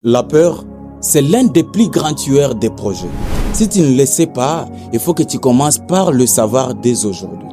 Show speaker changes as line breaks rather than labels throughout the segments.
La peur, c'est l'un des plus grands tueurs des projets. Si tu ne le sais pas, il faut que tu commences par le savoir dès aujourd'hui.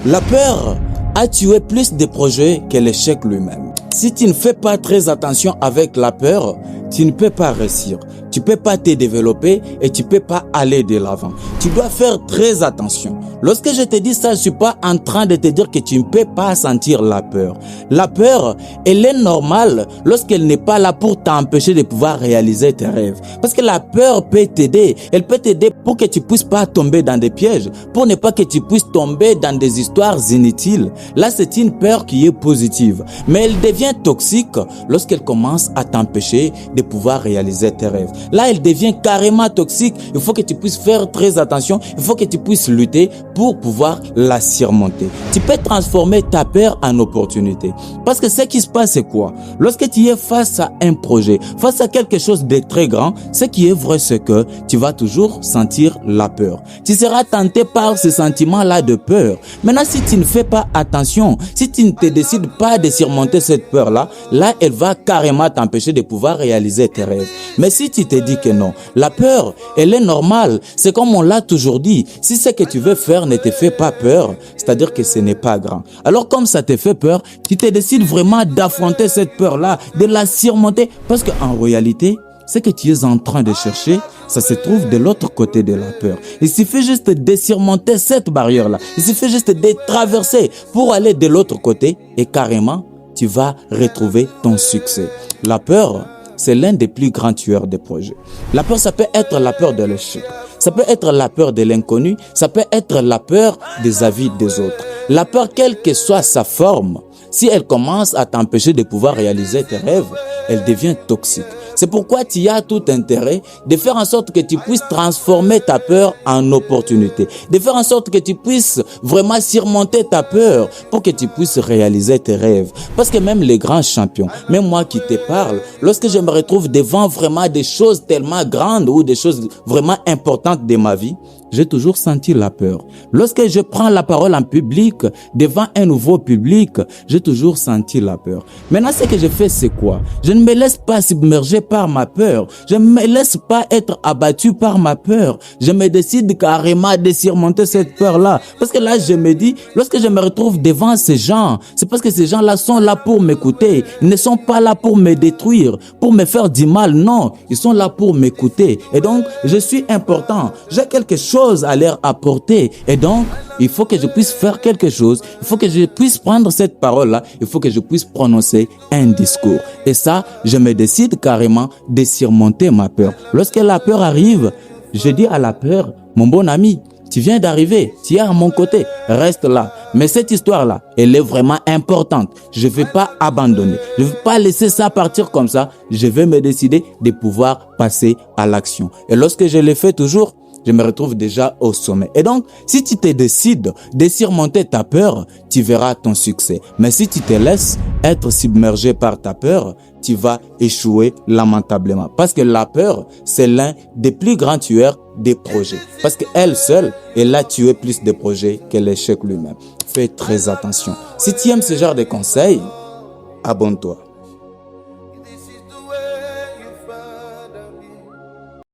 La peur a tué plus de projets que l'échec lui-même. Si tu ne fais pas très attention avec la peur, tu ne peux pas réussir. Tu ne peux pas te développer et tu ne peux pas aller de l'avant. Tu dois faire très attention. Lorsque je te dis ça, je ne suis pas en train de te dire que tu ne peux pas sentir la peur. La peur, elle est normale lorsqu'elle n'est pas là pour t'empêcher de pouvoir réaliser tes rêves. Parce que la peur peut t'aider. Elle peut t'aider pour que tu ne puisses pas tomber dans des pièges, pour ne pas que tu puisses tomber dans des histoires inutiles. Là, c'est une peur qui est positive. Mais elle devient toxique lorsqu'elle commence à t'empêcher de pouvoir réaliser tes rêves. Là, elle devient carrément toxique. Il faut que tu puisses faire très attention. Il faut que tu puisses lutter pour pouvoir la surmonter. Tu peux transformer ta peur en opportunité. Parce que ce qui se passe, c'est quoi? Lorsque tu es face à un projet, face à quelque chose de très grand, ce qui est vrai, c'est que tu vas toujours sentir la peur. Tu seras tenté par ce sentiment-là de peur. Maintenant, si tu ne fais pas attention, si tu ne te décides pas de surmonter cette peur-là, là, elle va carrément t'empêcher de pouvoir réaliser tes rêves. Mais si tu te dis que non, la peur, elle est normale. C'est comme on l'a toujours dit. Si ce que tu veux faire ne te fait pas peur, c'est-à-dire que ce n'est pas grand. Alors comme ça te fait peur, tu te décides vraiment d'affronter cette peur-là, de la surmonter. Parce qu'en réalité, ce que tu es en train de chercher, ça se trouve de l'autre côté de la peur. Il suffit juste de surmonter cette barrière-là. Il suffit juste de traverser pour aller de l'autre côté et carrément, tu vas retrouver ton succès. La peur, c'est l'un des plus grands tueurs de projets. La peur, ça peut être la peur de l'échec. Ça peut être la peur de l'inconnu. Ça peut être la peur des avis des autres. La peur, quelle que soit sa forme, si elle commence à t'empêcher de pouvoir réaliser tes rêves, elle devient toxique. C'est pourquoi tu as tout intérêt de faire en sorte que tu puisses transformer ta peur en opportunité. De faire en sorte que tu puisses vraiment surmonter ta peur pour que tu puisses réaliser tes rêves. Parce que même les grands champions, même moi qui te parle, lorsque je me retrouve devant vraiment des choses tellement grandes ou des choses vraiment importantes de ma vie, j'ai toujours senti la peur. Lorsque je prends la parole en public, devant un nouveau public, j'ai toujours senti la peur. Maintenant, ce que je fais, c'est quoi? Je ne me laisse pas submerger par ma peur. Je ne me laisse pas être abattu par ma peur. Je me décide carrément de surmonter cette peur-là. Parce que là, je me dis, lorsque je me retrouve devant ces gens, c'est parce que ces gens-là sont là pour m'écouter. Ils ne sont pas là pour me détruire, pour me faire du mal. Non, ils sont là pour m'écouter. Et donc, je suis important. J'ai quelque chose à leur apporter. Et donc, il faut que je puisse faire quelque chose. Il faut que je puisse prendre cette parole-là. Il faut que je puisse prononcer un discours. Et ça, je me décide carrément de surmonter ma peur. Lorsque la peur arrive, je dis à la peur, mon bon ami, tu viens d'arriver, tu es à mon côté, reste là. Mais cette histoire-là, elle est vraiment importante. Je ne vais pas abandonner. Je ne vais pas laisser ça partir comme ça. Je vais me décider de pouvoir passer à l'action. Et lorsque je le fais toujours, je me retrouve déjà au sommet. Et donc, si tu te décides de surmonter ta peur, tu verras ton succès. Mais si tu te laisses être submergé par ta peur, tu vas échouer lamentablement. Parce que la peur, c'est l'un des plus grands tueurs des projets. Parce qu'elle seule, elle a tué plus de projets que l'échec lui-même. Fais très attention. Si tu aimes ce genre de conseils, abonne-toi.